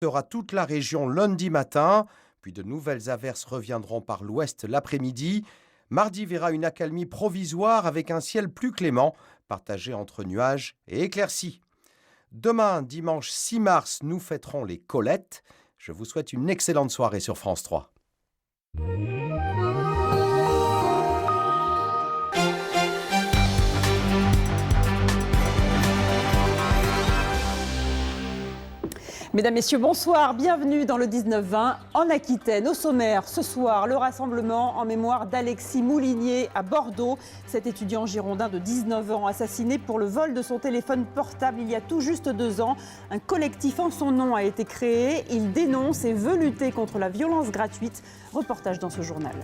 Sera toute la région lundi matin, puis de nouvelles averses reviendront par l'ouest l'après-midi. Mardi verra une accalmie provisoire avec un ciel plus clément, partagé entre nuages et éclaircies. Demain, dimanche 6 mars, nous fêterons les Colettes. Je vous souhaite une excellente soirée sur France 3. Mesdames, Messieurs, bonsoir. Bienvenue dans le 19-20 en Aquitaine. Au sommaire, ce soir, le rassemblement en mémoire d'Alexis Moulinier à Bordeaux. Cet étudiant girondin de 19 ans assassiné pour le vol de son téléphone portable il y a tout juste 2 ans. Un collectif en son nom a été créé. Il dénonce et veut lutter contre la violence gratuite. Reportage dans ce journal.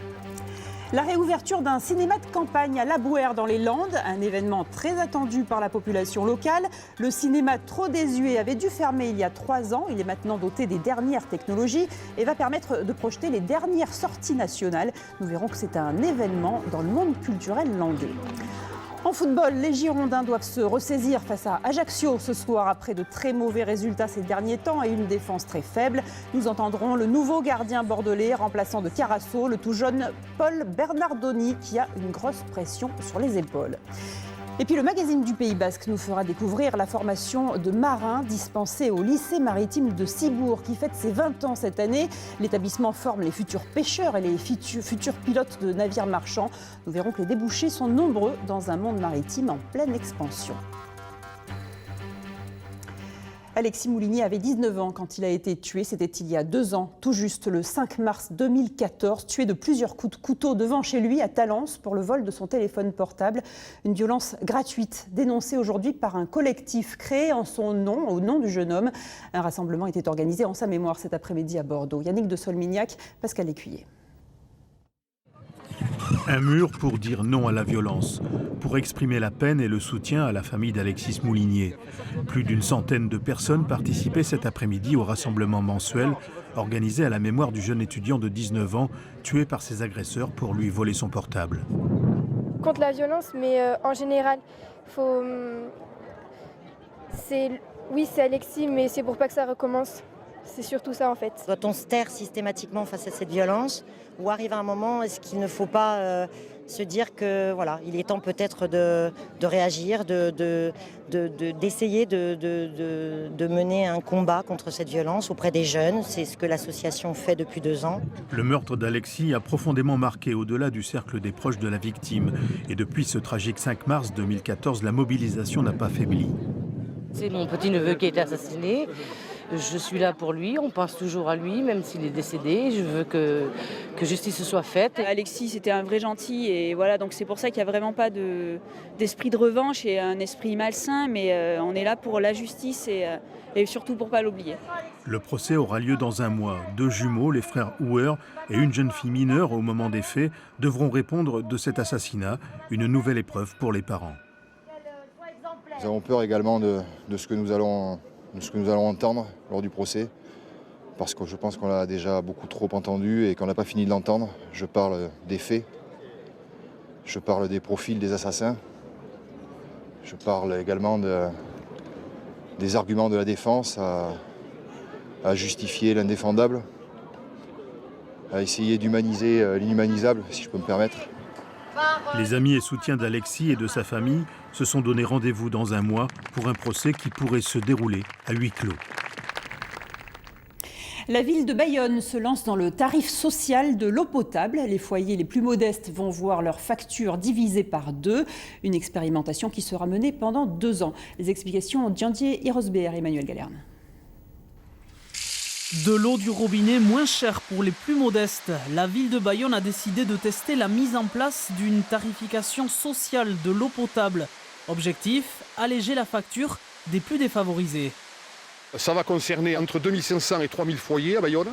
La réouverture d'un cinéma de campagne à Labouheyre dans les Landes, un événement très attendu par la population locale. Le cinéma trop désuet avait dû fermer il y a 3 ans. Il est maintenant doté des dernières technologies et va permettre de projeter les dernières sorties nationales. Nous verrons que c'est un événement dans le monde culturel landais. En football, les Girondins doivent se ressaisir face à Ajaccio ce soir après de très mauvais résultats ces derniers temps et une défense très faible. Nous entendrons le nouveau gardien bordelais, remplaçant de Carasso, le tout jeune Paul Bernardoni qui a une grosse pression sur les épaules. Et puis le magazine du Pays Basque nous fera découvrir la formation de marins dispensée au lycée maritime de Cibourg qui fête ses 20 ans cette année. L'établissement forme les futurs pêcheurs et les futurs pilotes de navires marchands. Nous verrons que les débouchés sont nombreux dans un monde maritime en pleine expansion. Alexis Moulinier avait 19 ans quand il a été tué. C'était il y a 2 ans, tout juste le 5 mars 2014, tué de plusieurs coups de couteau devant chez lui à Talence pour le vol de son téléphone portable. Une violence gratuite dénoncée aujourd'hui par un collectif créé en son nom, au nom du jeune homme. Un rassemblement était organisé en sa mémoire cet après-midi à Bordeaux. Yannick de Solmignac, Pascal Écuyer. Un mur pour dire non à la violence, pour exprimer la peine et le soutien à la famille d'Alexis Moulinier. Plus d'une centaine de personnes participaient cet après-midi au rassemblement mensuel organisé à la mémoire du jeune étudiant de 19 ans tué par ses agresseurs pour lui voler son portable. Contre la violence, mais en général, c'est Alexis, mais c'est pour pas que ça recommence. C'est surtout ça en fait. Doit-on se taire systématiquement face à cette violence ou arrive à un moment, est-ce qu'il ne faut pas se dire que voilà, il est temps peut-être de réagir, d'essayer de mener un combat contre cette violence auprès des jeunes. C'est ce que l'association fait depuis 2 ans. Le meurtre d'Alexis a profondément marqué au-delà du cercle des proches de la victime. Et depuis ce tragique 5 mars 2014, la mobilisation n'a pas faibli. C'est mon petit-neveu qui a été assassiné. Je suis là pour lui, on pense toujours à lui, même s'il est décédé. Je veux que justice soit faite. Alexis, c'était un vrai gentil et voilà, donc c'est pour ça qu'il n'y a vraiment pas d'esprit de revanche et un esprit malsain, mais on est là pour la justice et surtout pour ne pas l'oublier. Le procès aura lieu dans 1 mois. 2 jumeaux, les frères Houer et une jeune fille mineure au moment des faits, devront répondre de cet assassinat, une nouvelle épreuve pour les parents. Nous avons peur également de ce que nous allons entendre lors du procès, parce que je pense qu'on l'a déjà beaucoup trop entendu et qu'on n'a pas fini de l'entendre. Je parle des faits, je parle des profils des assassins, je parle également des arguments de la défense à justifier l'indéfendable, à essayer d'humaniser l'inhumanisable, si je peux me permettre. Les amis et soutiens d'Alexis et de sa famille se sont donné rendez-vous dans 1 mois pour un procès qui pourrait se dérouler à huis clos. La ville de Bayonne se lance dans le tarif social de l'eau potable. Les foyers les plus modestes vont voir leur facture divisée par 2. Une expérimentation qui sera menée pendant 2 ans. Les explications d'Yandier Irosbert et Emmanuel Galerne. De l'eau du robinet moins chère pour les plus modestes. La ville de Bayonne a décidé de tester la mise en place d'une tarification sociale de l'eau potable. Objectif, alléger la facture des plus défavorisés. Ça va concerner entre 2500 et 3000 foyers à Bayonne.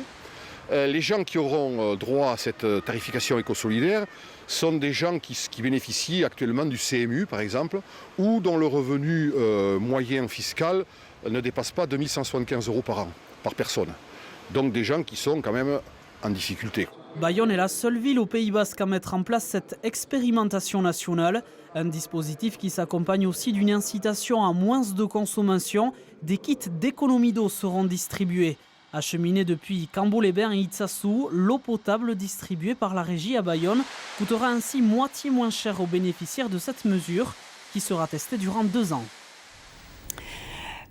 Les gens qui auront droit à cette tarification éco-solidaire sont des gens qui bénéficient actuellement du CMU par exemple, ou dont le revenu moyen fiscal ne dépasse pas 2175 € par an, par personne. Donc des gens qui sont quand même en difficulté. Bayonne est la seule ville au Pays Basque à mettre en place cette expérimentation nationale. Un dispositif qui s'accompagne aussi d'une incitation à moins de consommation. Des kits d'économie d'eau seront distribués. Acheminée depuis Cambo-les-Bains et Itsasou, l'eau potable distribuée par la régie à Bayonne coûtera ainsi moitié moins cher aux bénéficiaires de cette mesure qui sera testée durant 2 ans.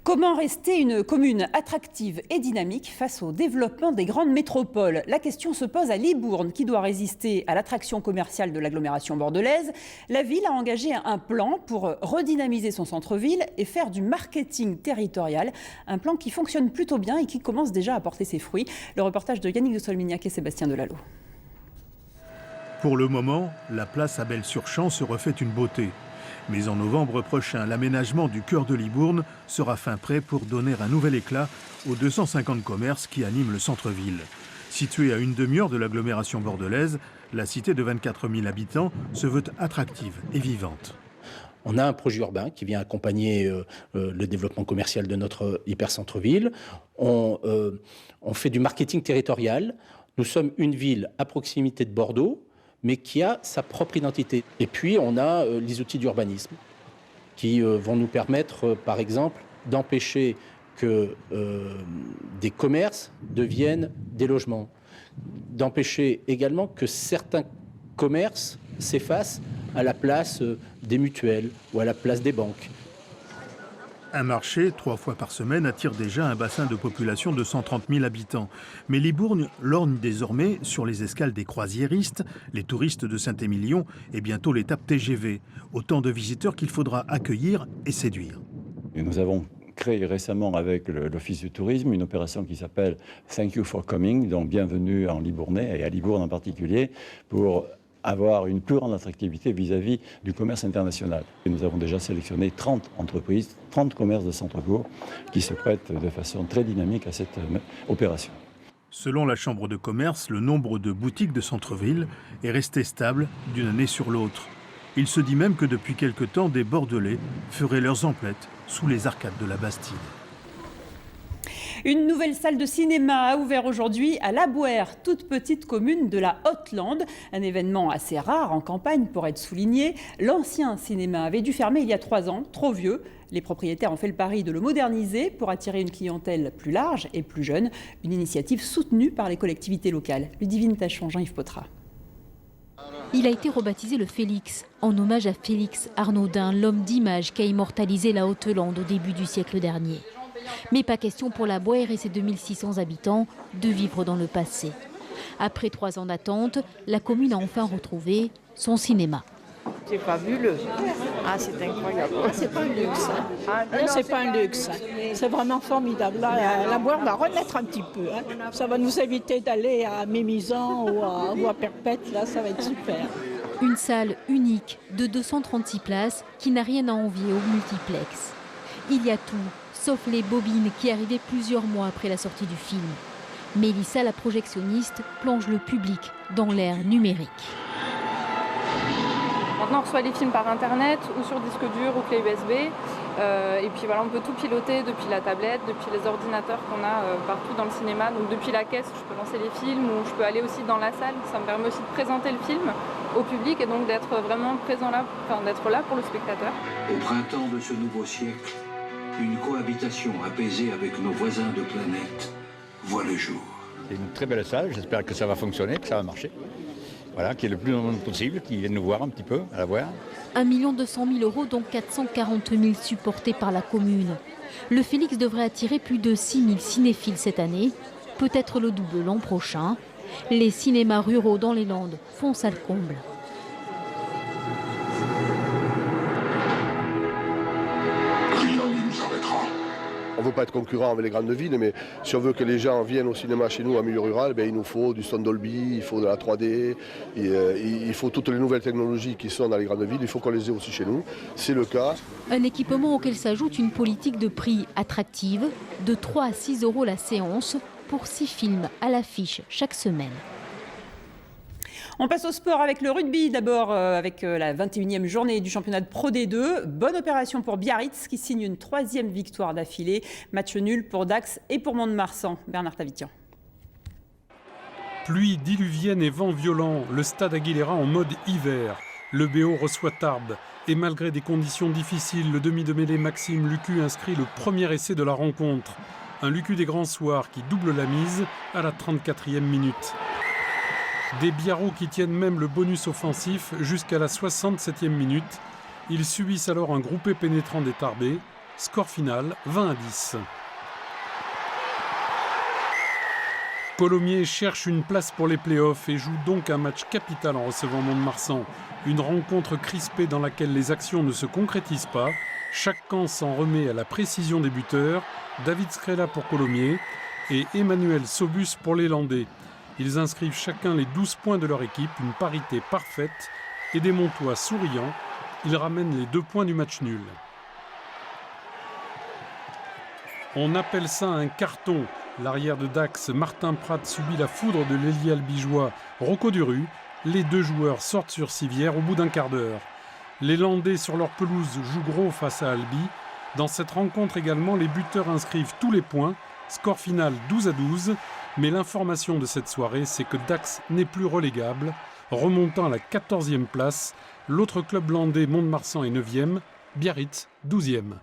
Comment rester une commune attractive et dynamique face au développement des grandes métropoles? La question se pose à Libourne, qui doit résister à l'attraction commerciale de l'agglomération bordelaise. La ville a engagé un plan pour redynamiser son centre-ville et faire du marketing territorial. Un plan qui fonctionne plutôt bien et qui commence déjà à porter ses fruits. Le reportage de Yannick de Solmignac et Sébastien Delalot. Pour le moment, la place à Belle-sur-Champ se refait une beauté. Mais en novembre prochain, l'aménagement du cœur de Libourne sera fin prêt pour donner un nouvel éclat aux 250 commerces qui animent le centre-ville. Située à une demi-heure de l'agglomération bordelaise, la cité de 24 000 habitants se veut attractive et vivante. On a un projet urbain qui vient accompagner le développement commercial de notre hypercentre-ville. On fait du marketing territorial. Nous sommes une ville à proximité de Bordeaux, mais qui a sa propre identité. Et puis, on a les outils d'urbanisme qui vont nous permettre, par exemple, d'empêcher que des commerces deviennent des logements, d'empêcher également que certains commerces s'effacent à la place des mutuelles ou à la place des banques. Un marché, 3 fois par semaine, attire déjà un bassin de population de 130 000 habitants. Mais Libourne lorgne désormais sur les escales des croisiéristes, les touristes de Saint-Émilion et bientôt l'étape TGV. Autant de visiteurs qu'il faudra accueillir et séduire. Et nous avons créé récemment avec l'Office du tourisme une opération qui s'appelle « Thank you for coming », donc bienvenue en Libournais et à Libourne en particulier, pour avoir une plus grande attractivité vis-à-vis du commerce international. Et nous avons déjà sélectionné 30 entreprises, 30 commerces de centre-bourg qui se prêtent de façon très dynamique à cette opération. Selon la Chambre de commerce, le nombre de boutiques de centre-ville est resté stable d'une année sur l'autre. Il se dit même que depuis quelque temps, des Bordelais feraient leurs emplettes sous les arcades de la Bastide. Une nouvelle salle de cinéma a ouvert aujourd'hui à La Bouère, toute petite commune de la Haute-Lande. Un événement assez rare en campagne pour être souligné. L'ancien cinéma avait dû fermer il y a 3 ans, trop vieux. Les propriétaires ont fait le pari de le moderniser pour attirer une clientèle plus large et plus jeune. Une initiative soutenue par les collectivités locales. Ludivine Tachon, Jean-Yves Potra. Il a été rebaptisé le Félix, en hommage à Félix Arnaudin, l'homme d'image qui a immortalisé la Haute-Lande au début du siècle dernier. Mais pas question pour La Bouère et ses 2600 habitants de vivre dans le passé. Après 3 ans d'attente, la commune a enfin retrouvé son cinéma. C'est fabuleux. Ah, c'est incroyable. C'est pas un luxe. Non, c'est pas un luxe. C'est vraiment formidable. Là, La Bouère va renaître un petit peu. Ça va nous éviter d'aller à Mémizan ou à Perpète. Là, ça va être super. Une salle unique de 236 places qui n'a rien à envier au multiplex. Il y a tout, sauf les bobines qui arrivaient plusieurs mois après la sortie du film. Mélissa, la projectionniste, plonge le public dans l'ère numérique. Maintenant, on reçoit les films par Internet ou sur disque dur ou clé USB. Et puis voilà, on peut tout piloter depuis la tablette, depuis les ordinateurs qu'on a partout dans le cinéma. Donc depuis la caisse, je peux lancer les films ou je peux aller aussi dans la salle. Ça me permet aussi de présenter le film au public et donc d'être vraiment présent là, d'être là pour le spectateur. Au printemps de ce nouveau siècle, une cohabitation apaisée avec nos voisins de planète voit le jour. C'est une très belle salle, j'espère que ça va fonctionner, que ça va marcher. Voilà, qu'il y ait le plus de monde possible, qui viennent nous voir un petit peu, à La Bouère. 1 200 000 €, dont 440 000 supportés par la commune. Le Félix devrait attirer plus de 6 000 cinéphiles cette année, peut-être le double l'an prochain. Les cinémas ruraux dans les Landes font salle comble. On ne veut pas être concurrent avec les grandes villes, mais si on veut que les gens viennent au cinéma chez nous, en milieu rural, il nous faut du son Dolby, il faut de la 3D, il faut toutes les nouvelles technologies qui sont dans les grandes villes, il faut qu'on les ait aussi chez nous. C'est le cas. Un équipement auquel s'ajoute une politique de prix attractive, de 3 à 6 € la séance, pour 6 films à l'affiche chaque semaine. On passe au sport avec le rugby d'abord, avec la 21e journée du championnat de Pro D2. Bonne opération pour Biarritz qui signe une 3e victoire d'affilée. Match nul pour Dax et pour Mont-de-Marsan. Bernard Tavitian. Pluie diluvienne et vent violent, le stade Aguilera en mode hiver. Le BO reçoit Tarbes. Et malgré des conditions difficiles, le demi de mêlée Maxime Lucu inscrit le premier essai de la rencontre. Un Lucu des grands soirs qui double la mise à la 34e minute. Des Biarros qui tiennent même le bonus offensif jusqu'à la 67e minute. Ils subissent alors un groupé pénétrant des Tarbés. Score final 20-10. Colomiers cherche une place pour les playoffs et joue donc un match capital en recevant Mont-de-Marsan. Une rencontre crispée dans laquelle les actions ne se concrétisent pas. Chaque camp s'en remet à la précision des buteurs. David Skrela pour Colomiers et Emmanuel Sobus pour les Landais. Ils inscrivent chacun les 12 points de leur équipe, une parité parfaite. Et des Montois souriants, ils ramènent les 2 points du match nul. On appelle ça un carton. L'arrière de Dax, Martin Pratt, subit la foudre de l'ailier albigeois Rocco Duru. Les 2 joueurs sortent sur civière au bout d'un quart d'heure. Les Landais sur leur pelouse jouent gros face à Albi. Dans cette rencontre également, les buteurs inscrivent tous les points. Score final 12-12. Mais l'information de cette soirée, c'est que Dax n'est plus relégable. Remontant à la 14e place, l'autre club landais Mont-de-Marsan est 9e, Biarritz 12e.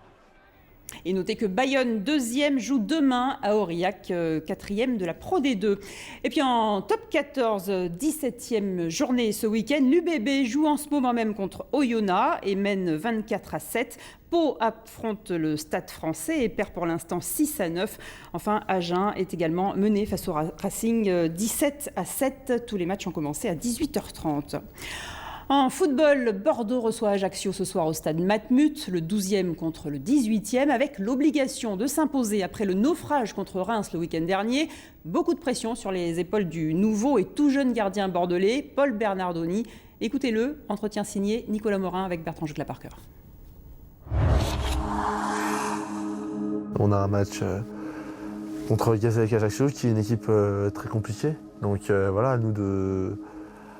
Et notez que Bayonne, 2e, joue demain à Aurillac, 4e de la Pro D2. Et puis en top 14, 17e journée ce week-end, l'UBB joue en ce moment même contre Oyonnax et mène 24-7. Pau affronte le Stade français et perd pour l'instant 6-9. Enfin, Agen est également mené face au Racing 17-7. Tous les matchs ont commencé à 18h30. En football, Bordeaux reçoit Ajaccio ce soir au stade Matmut, le 12e contre le 18e, avec l'obligation de s'imposer après le naufrage contre Reims le week-end dernier. Beaucoup de pression sur les épaules du nouveau et tout jeune gardien bordelais, Paul Bernardoni. Écoutez-le, entretien signé Nicolas Morin avec Bertrand Jucla-Parker. On a un match contre Ajaccio qui est une équipe très compliquée. Donc voilà, à nous de...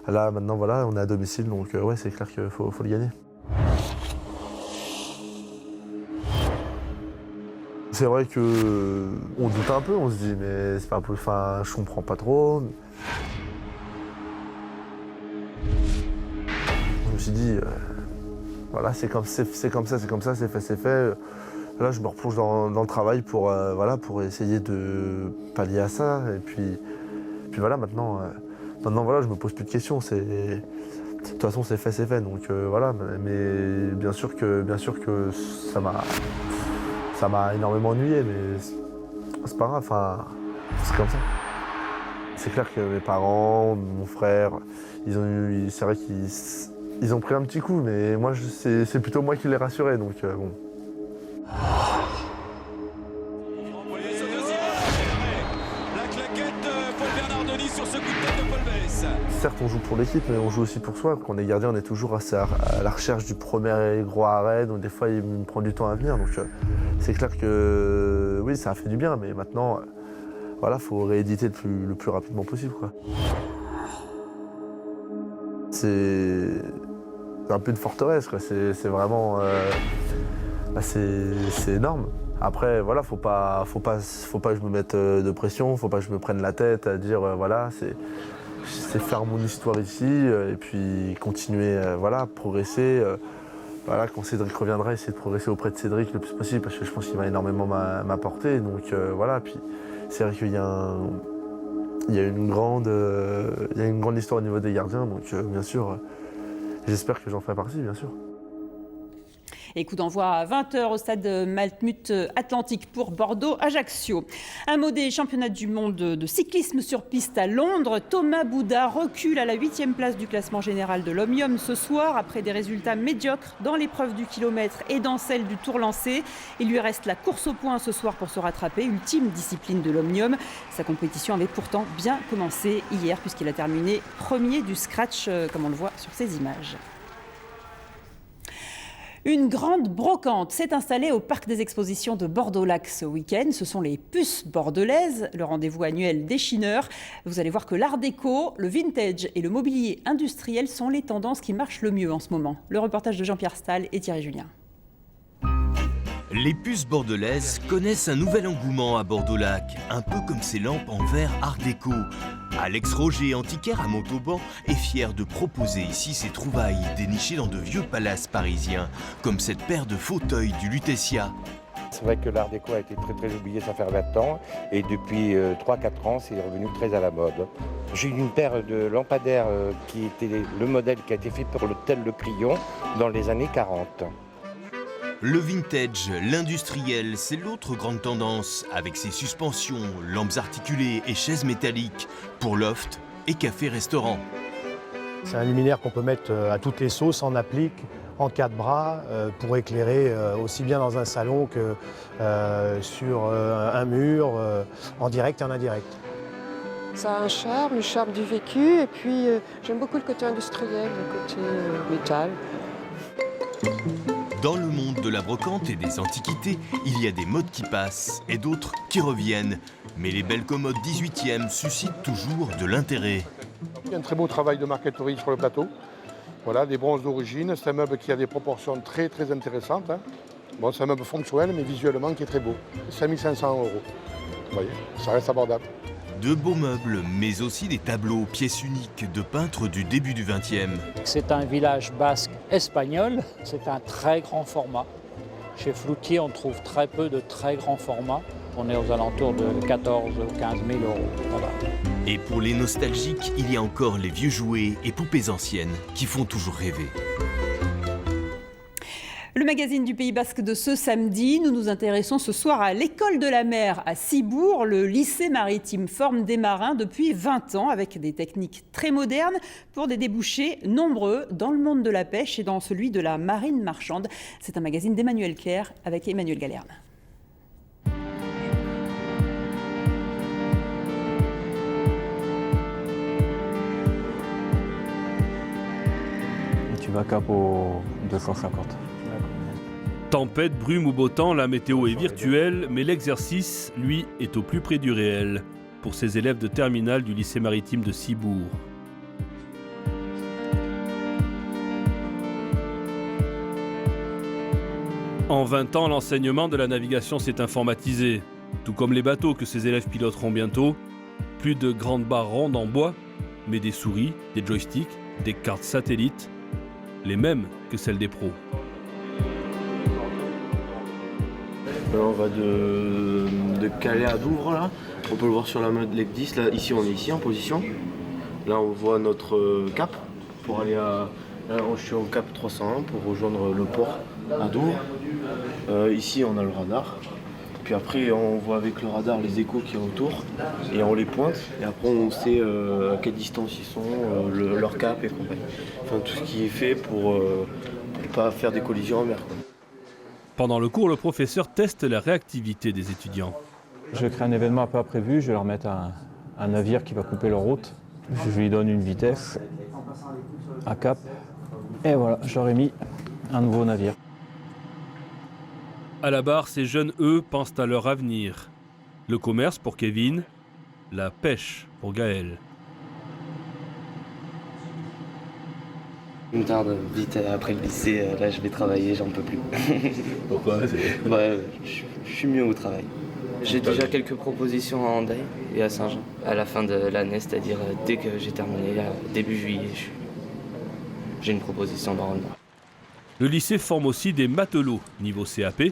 Là, maintenant, voilà, on est à domicile, donc ouais, c'est clair qu'il faut le gagner. C'est vrai qu'on doute un peu, on se dit, mais c'est pas un peu... Enfin, je comprends pas trop. Je me suis dit, voilà, c'est comme ça, c'est fait. Là, je me replonge dans le travail pour essayer de pallier à ça. Et puis voilà, maintenant, voilà, je me pose plus de questions. De toute façon, c'est fait. Donc voilà, mais bien sûr que ça m'a énormément ennuyé, mais c'est pas grave. Enfin, c'est comme ça. C'est clair que mes parents, mon frère, c'est vrai qu'ils ont pris un petit coup, mais moi, c'est plutôt moi qui les rassurais. Donc bon. Certes, on joue pour l'équipe, mais on joue aussi pour soi. Quand on est gardien, on est toujours à la recherche du premier gros arrêt. Donc des fois, il me prend du temps à venir. Donc c'est clair que oui, ça a fait du bien. Mais maintenant, voilà, faut rééditer le plus rapidement possible, quoi. C'est un peu une forteresse, quoi. C'est vraiment, c'est énorme. Après, voilà, faut pas que je me mette de pression, faut pas que je me prenne la tête à dire voilà, c'est faire mon histoire ici et puis continuer, voilà, progresser. Voilà, quand Cédric reviendra, essayer de progresser auprès de Cédric le plus possible parce que je pense qu'il va énormément m'apporter. Donc voilà, puis c'est vrai qu'il y a une grande histoire au niveau des gardiens, donc bien sûr, j'espère que j'en ferai partie, bien sûr. Et coup d'envoi à 20h au stade Matmut Atlantique pour Bordeaux-Ajaccio. Un mot des championnats du monde de cyclisme sur piste à Londres. Thomas Bouda recule à la 8e place du classement général de l'Omnium ce soir après des résultats médiocres dans l'épreuve du kilomètre et dans celle du Tour lancé. Il lui reste la course au point ce soir pour se rattraper, ultime discipline de l'Omnium. Sa compétition avait pourtant bien commencé hier puisqu'il a terminé premier du scratch comme on le voit sur ces images. Une grande brocante s'est installée au parc des expositions de Bordeaux-Lac ce week-end. Ce sont les puces bordelaises, le rendez-vous annuel des chineurs. Vous allez voir que l'art déco, le vintage et le mobilier industriel sont les tendances qui marchent le mieux en ce moment. Le reportage de Jean-Pierre Stahl et Thierry Julien. Les puces bordelaises connaissent un nouvel engouement à Bordeaux-Lac, un peu comme ces lampes en verre art déco. Alex Roger, antiquaire à Montauban, est fier de proposer ici ses trouvailles dénichées dans de vieux palaces parisiens, comme cette paire de fauteuils du Lutetia. C'est vrai que l'art déco a été très oublié, ça fait 20 ans. Et depuis 3-4 ans, c'est revenu très à la mode. J'ai eu une paire de lampadaires qui était le modèle qui a été fait pour l'hôtel Le Crillon dans les années 40. Le vintage, l'industriel, c'est l'autre grande tendance, avec ses suspensions, lampes articulées et chaises métalliques pour loft et café-restaurant. C'est un luminaire qu'on peut mettre à toutes les sauces, en applique, en 4 bras, pour éclairer aussi bien dans un salon que sur un mur, en direct et en indirect. Ça a un charme, le charme du vécu, et puis j'aime beaucoup le côté industriel, le côté métal. Dans le monde de la brocante et des antiquités, il y a des modes qui passent et d'autres qui reviennent. Mais les belles commodes 18e suscitent toujours de l'intérêt. Il y a un très beau travail de marqueterie sur le plateau. Voilà, des bronzes d'origine. C'est un meuble qui a des proportions très intéressantes. Bon, c'est un meuble fonctionnel, mais visuellement qui est très beau. 5 500 €. Vous voyez, ça reste abordable. De beaux meubles, mais aussi des tableaux, pièces uniques de peintres du début du XXe. C'est un village basque espagnol, c'est un très grand format. Chez Floutier, on trouve très peu de très grands formats. On est aux alentours de 14 ou 15 000 €. Voilà. Et pour les nostalgiques, il y a encore les vieux jouets et poupées anciennes qui font toujours rêver. Le magazine du Pays Basque de ce samedi, nous nous intéressons ce soir à l'école de la mer à Cibourg. Le lycée maritime forme des marins depuis 20 ans avec des techniques très modernes pour des débouchés nombreux dans le monde de la pêche et dans celui de la marine marchande. C'est un magazine d'Emmanuel Kerr avec Emmanuel Galerne. Tu vas cap au 250. Tempête, brume ou beau temps, la météo est virtuelle, mais l'exercice, lui, est au plus près du réel, pour ces élèves de terminale du lycée maritime de Cibourg. En 20 ans, l'enseignement de la navigation s'est informatisé, tout comme les bateaux que ces élèves piloteront bientôt. Plus de grandes barres rondes en bois, mais des souris, des joysticks, des cartes satellites, les mêmes que celles des pros. On va de Calais à Douvres, là. On peut le voir sur la Lec 10. Là, ici, on est ici en position. Là, on voit notre cap pour aller à... Là, je suis au cap 301 pour rejoindre le port à Douvres. Ici, on a le radar. Puis après, on voit avec le radar les échos qui sont autour et on les pointe. Et après, on sait à quelle distance ils sont, leur cap et compagnie. Enfin, tout ce qui est fait pour ne pas faire des collisions en mer, quoi. Pendant le cours, le professeur teste la réactivité des étudiants. Je crée un événement pas prévu, je vais leur mettre un navire qui va couper leur route. Je lui donne une vitesse, un cap, et voilà, j'aurais mis un nouveau navire. À la barre, ces jeunes, eux, pensent à leur avenir. Le commerce pour Kevin, la pêche pour Gaël. Je me tarde vite après le lycée, là je vais travailler, j'en peux plus. Pourquoi? Ouais, je suis mieux au travail. J'ai déjà quelques propositions à Hendaye et à Saint-Jean à la fin de l'année, c'est-à-dire dès que j'ai terminé, début juillet, j'ai une proposition de rendement. Le lycée forme aussi des matelots niveau CAP,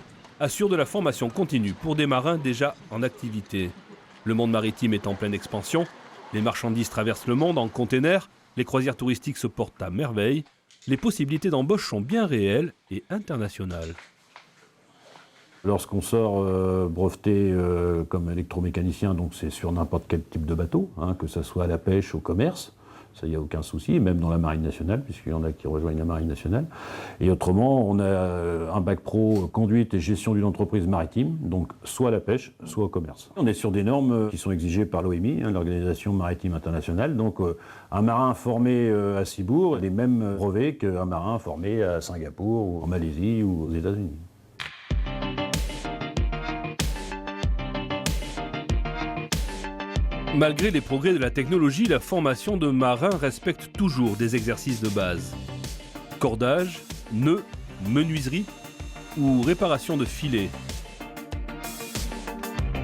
assure de la formation continue pour des marins déjà en activité. Le monde maritime est en pleine expansion, les marchandises traversent le monde en containers, les croisières touristiques se portent à merveille, les possibilités d'embauche sont bien réelles et internationales. Lorsqu'on sort breveté comme électromécanicien, donc c'est sur n'importe quel type de bateau, que ce soit à la pêche, au commerce, ça il n'y a aucun souci, même dans la marine nationale, puisqu'il y en a qui rejoignent la marine nationale. Et autrement, on a un bac pro conduite et gestion d'une entreprise maritime, donc soit à la pêche, soit au commerce. On est sur des normes qui sont exigées par l'OMI, l'Organisation maritime internationale, donc un marin formé à Cibourg a les mêmes brevets qu'un marin formé à Singapour ou en Malaisie ou aux États-Unis. Malgré les progrès de la technologie, la formation de marins respecte toujours des exercices de base. Cordage, nœuds, menuiserie ou réparation de filets.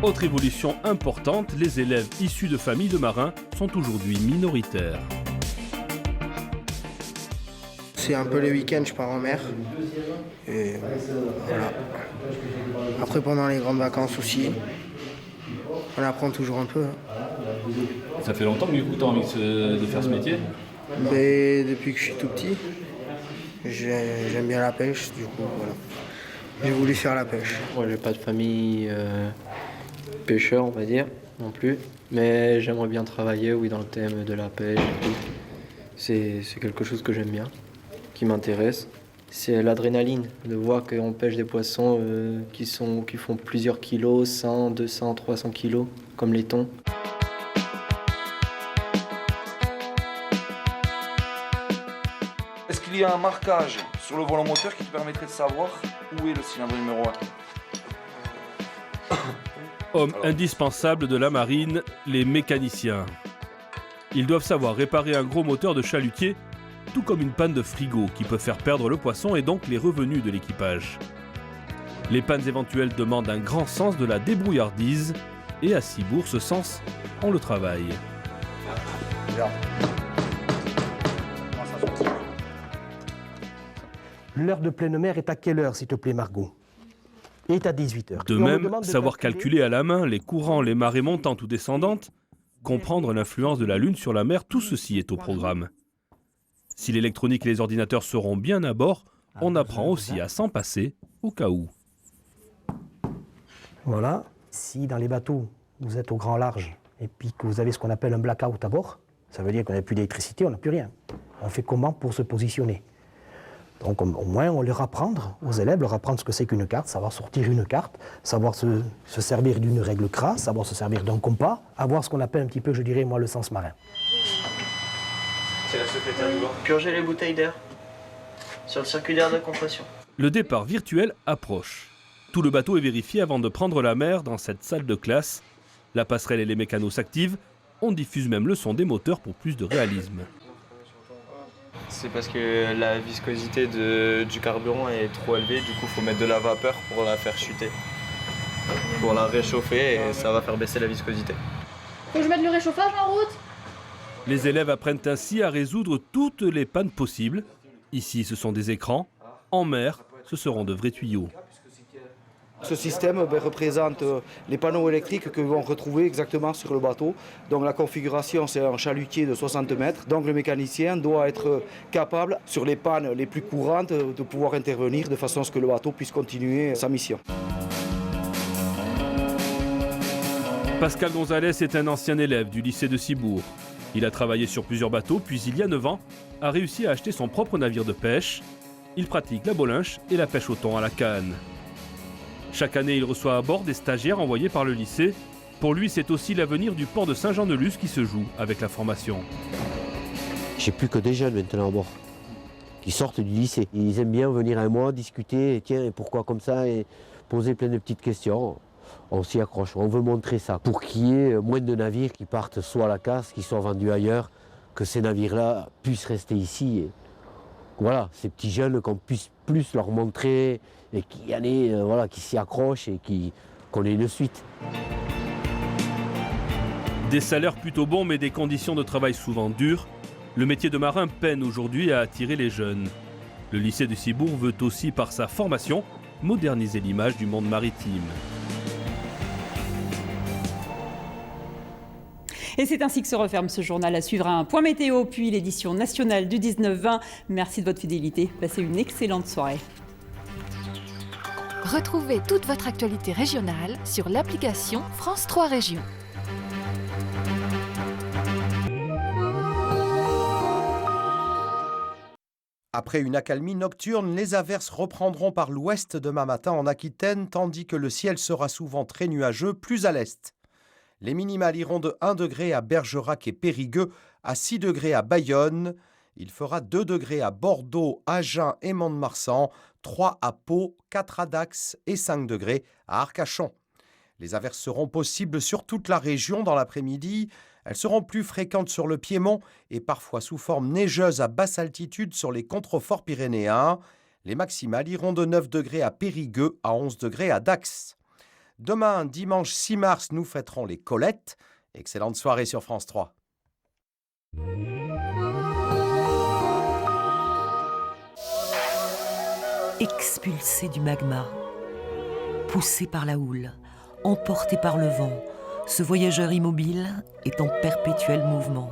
Autre évolution importante, les élèves issus de familles de marins sont aujourd'hui minoritaires. C'est un peu les week-ends, je pars en mer. Et voilà. Après, pendant les grandes vacances aussi, on apprend toujours un peu. Ça fait longtemps que du coup tu as envie de faire ce métier? Mais depuis que je suis tout petit, j'aime bien la pêche, du coup voilà. J'ai voulu faire la pêche. Moi j'ai pas de famille pêcheur on va dire non plus, mais j'aimerais bien travailler oui, dans le thème de la pêche et tout. C'est quelque chose que j'aime bien, qui m'intéresse. C'est l'adrénaline, de voir qu'on pêche des poissons qui font plusieurs kilos, 100, 200, 300 kilos, comme les thons. Est-ce qu'il y a un marquage sur le volant moteur qui te permettrait de savoir où est le cylindre numéro 1? Homme indispensable de la marine, les mécaniciens. Ils doivent savoir réparer un gros moteur de chalutier, tout comme une panne de frigo qui peut faire perdre le poisson et donc les revenus de l'équipage. Les pannes éventuelles demandent un grand sens de la débrouillardise et à Cibourg, ce sens, on le travaille. L'heure de pleine mer est à quelle heure, s'il te plaît, Margot? Est à 18h. De même, savoir calculer à la main les courants, les marées montantes ou descendantes, comprendre l'influence de la Lune sur la mer, tout ceci est au programme. Si l'électronique et les ordinateurs seront bien à bord, on apprend aussi à s'en passer au cas où. Voilà. Si dans les bateaux, vous êtes au grand large et puis que vous avez ce qu'on appelle un blackout à bord, ça veut dire qu'on n'a plus d'électricité, on n'a plus rien. On fait comment pour se positionner? Donc au moins on leur apprendre, aux élèves, leur apprendre ce que c'est qu'une carte, savoir sortir une carte, savoir se servir d'une règle crasse, savoir se servir d'un compas, avoir ce qu'on appelle un petit peu, je dirais moi, le sens marin. C'est la secrétaire du bord. Purger les bouteilles d'air sur le circuit d'air de compression. Le départ virtuel approche. Tout le bateau est vérifié avant de prendre la mer dans cette salle de classe. La passerelle et les mécanos s'activent. On diffuse même le son des moteurs pour plus de réalisme. C'est parce que la viscosité du carburant est trop élevée, du coup il faut mettre de la vapeur pour la faire chuter. Pour la réchauffer et ça va faire baisser la viscosité. Faut que je mette le réchauffage en route? Les élèves apprennent ainsi à résoudre toutes les pannes possibles. Ici, ce sont des écrans. En mer, ce seront de vrais tuyaux. Ce système représente les panneaux électriques que vont retrouver exactement sur le bateau. Donc la configuration, c'est un chalutier de 60 mètres. Donc le mécanicien doit être capable, sur les pannes les plus courantes, de pouvoir intervenir de façon à ce que le bateau puisse continuer sa mission. Pascal Gonzalez est un ancien élève du lycée de Cibourg. Il a travaillé sur plusieurs bateaux, puis il y a 9 ans, a réussi à acheter son propre navire de pêche. Il pratique la bolinche et la pêche au thon à la canne. Chaque année, il reçoit à bord des stagiaires envoyés par le lycée. Pour lui, c'est aussi l'avenir du port de Saint-Jean-de-Luz qui se joue avec la formation. J'ai plus que des jeunes maintenant à bord, qui sortent du lycée. Ils aiment bien venir à moi, discuter, et tiens, et pourquoi comme ça, et poser plein de petites questions. On s'y accroche, on veut montrer ça, pour qu'il y ait moins de navires qui partent soit à la casse, qui soient vendus ailleurs, que ces navires-là puissent rester ici. Et voilà, ces petits jeunes, qu'on puisse plus leur montrer, et qui s'y accrochent et qu'on ait une suite. Des salaires plutôt bons, mais des conditions de travail souvent dures. Le métier de marin peine aujourd'hui à attirer les jeunes. Le lycée de Cibourg veut aussi, par sa formation, moderniser l'image du monde maritime. Et c'est ainsi que se referme ce journal. À suivre un point météo, puis l'édition nationale du 19-20. Merci de votre fidélité. Passez une excellente soirée. Retrouvez toute votre actualité régionale sur l'application France 3 Régions. Après une accalmie nocturne, les averses reprendront par l'ouest demain matin en Aquitaine, tandis que le ciel sera souvent très nuageux, plus à l'est. Les minimales iront de 1 degré à Bergerac et Périgueux, à 6 degrés à Bayonne. Il fera 2 degrés à Bordeaux, Agen et Mont-de-Marsan, 3 à Pau, 4 à Dax et 5 degrés à Arcachon. Les averses seront possibles sur toute la région dans l'après-midi. Elles seront plus fréquentes sur le Piémont et parfois sous forme neigeuse à basse altitude sur les contreforts pyrénéens. Les maximales iront de 9 degrés à Périgueux à 11 degrés à Dax. Demain, dimanche 6 mars, nous fêterons les Colettes. Excellente soirée sur France 3. expulsé du magma. Poussé par la houle, emporté par le vent, ce voyageur immobile est en perpétuel mouvement.